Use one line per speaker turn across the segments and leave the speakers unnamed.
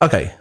Okay.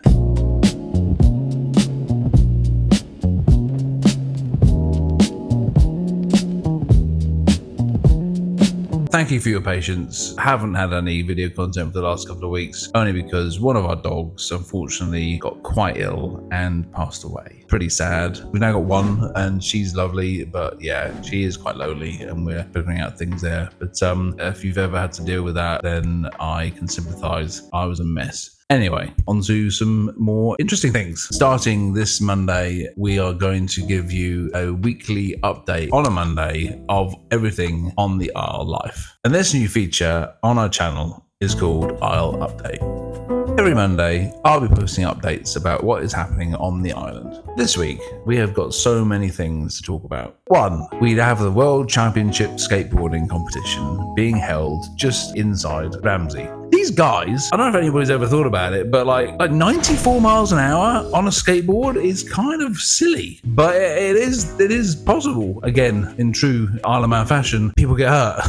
Thank you for your patience. Haven't had any video content for the last couple of weeks, only because one of our dogs unfortunately got quite ill and passed away. Pretty sad. We've now got one and she's lovely, but yeah, she is quite lonely and we're figuring out things there. But if you've ever had to deal with that, then I can sympathize. I was a mess. Anyway, on to some more interesting things. Starting this Monday, we are going to give you a weekly update on a Monday of everything on the Isle life. And this new feature on our channel is called Isle Update. Every Monday, I'll be posting updates about what is happening on the island. This week, we have got so many things to talk about. One, we have the World Championship Skateboarding competition being held just inside Ramsey. These guys, I don't know if anybody's ever thought about it, but like 94 miles an hour on a skateboard is kind of silly, but it is possible. Again, in true Isle of Man fashion, people get hurt.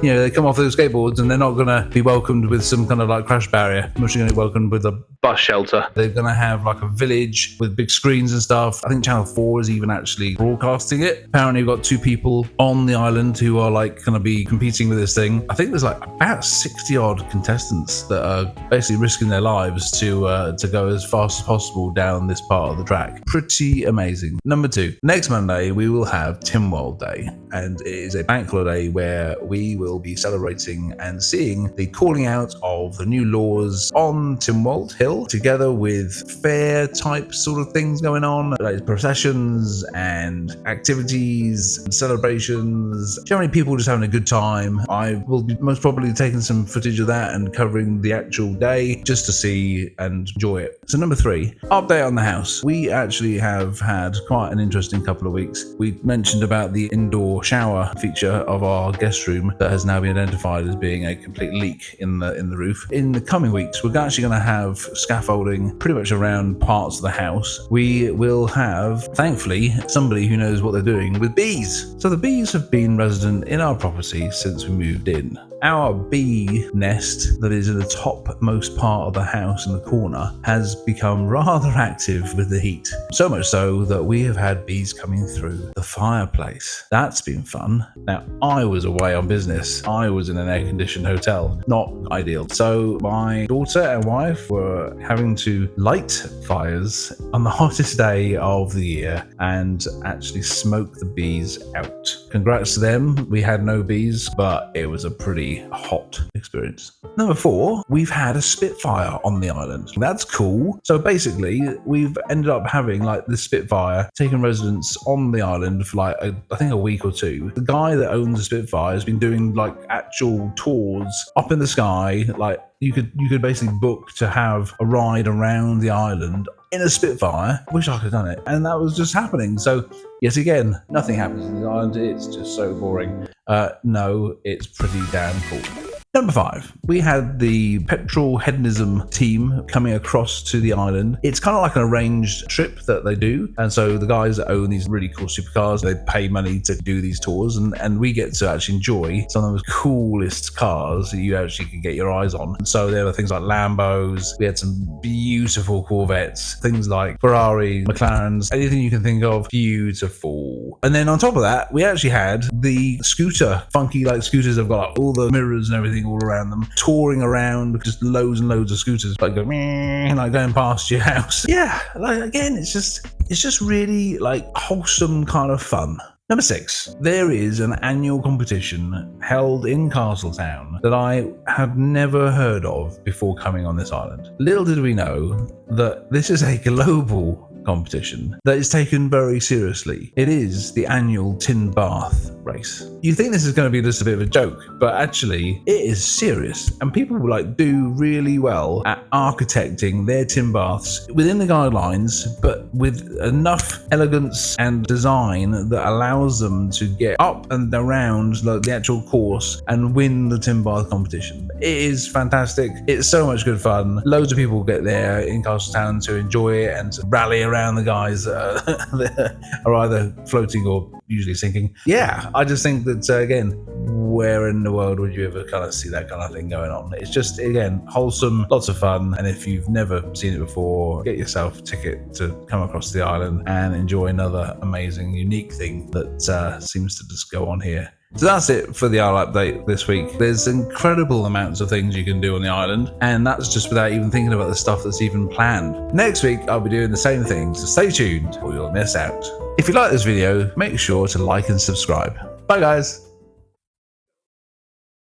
They come off those skateboards and they're not going to be welcomed with some kind of like crash barrier. They're actually going to be welcomed with a bus shelter. They're going to have like a village with big screens and stuff. I think Channel 4 is even actually broadcasting it. Apparently we've got 2 people on the island who are like going to be competing with this thing. I think there's like about 60 odd contestants that are basically risking their lives to go as fast as possible down this part of the track. Pretty amazing. Number 2, next Monday we will have Tynwald Day, and it is a bank holiday where we will be celebrating and seeing the calling out of the new laws on Tynwald Hill, together with fair type sort of things going on, like processions and activities and celebrations. Generally people just having a good time. I will be most probably taking some footage of that and covering the actual day just to see and enjoy it. So number 3, update on the house. We actually have had quite an interesting couple of weeks. We mentioned about the indoor shower feature of our guest room that has now been identified as being a complete leak in the roof. In the coming weeks, we're actually going to have scaffolding pretty much around parts of the house. We will have, thankfully, somebody who knows what they're doing with bees. So the bees have been resident in our property since we moved in. Our bee nest that is in the topmost part of the house in the corner has become rather active with the heat. So much so that we have had bees coming through the fireplace. That's been fun. Now, I was away on business. I was in an air-conditioned hotel. Not ideal. So my daughter and wife were having to light fires on the hottest day of the year and actually smoke the bees out. Congrats to them. We had no bees, but it was a pretty hot experience. Number 4, we've had a Spitfire on the island. That's cool. So basically, we've ended up having like the Spitfire taking residence on the island for like I think a week or 2. The guy that owns the Spitfire has been doing like actual tours up in the sky. Like you could basically book to have a ride around the island in a Spitfire. Wish I could have done it. And that was just happening. So yet again, nothing happens on the island. It's just so boring. No, it's pretty damn cool. Number 5, we had the Petrolheadonism team coming across to the island. It's kind of like an arranged trip that they do. And so the guys that own these really cool supercars, they pay money to do these tours, and we get to actually enjoy some of the coolest cars that you actually can get your eyes on. And so there were things like Lambos, we had some beautiful Corvettes, things like Ferrari, McLarens, anything you can think of, beautiful. And then on top of that, we actually had the scooter, funky like scooters. They've got like all the mirrors and everything all around them, touring around, just loads and loads of scooters, like going past your house. Yeah, like again, it's just really like wholesome kind of fun. Number 6, there is an annual competition held in Castletown that I had never heard of before coming on this island. Little did we know that this is a global competition that is taken very seriously. It is the annual tin bath race. You think this is going to be just a bit of a joke, but actually it is serious, and people like do really well at architecting their tin baths within the guidelines, but with enough elegance and design that allows them to get up and around like the actual course and win the tin bath competition. It is fantastic. It's so much good fun. Loads of people get there in Castletown to enjoy it and to rally around the guys that are either floating or usually sinking. Yeah, I just think that again, where in the world would you ever kind of see that kind of thing going on? It's just, again, wholesome, lots of fun, and if you've never seen it before, get yourself a ticket to come across the island and enjoy another amazing, unique thing that seems to just go on here. So that's it for the island update this week. There's incredible amounts of things you can do on the island, and that's just without even thinking about the stuff that's even planned. Next week, I'll be doing the same thing, so stay tuned or you'll miss out. If you like this video, make sure to like and subscribe. Bye guys.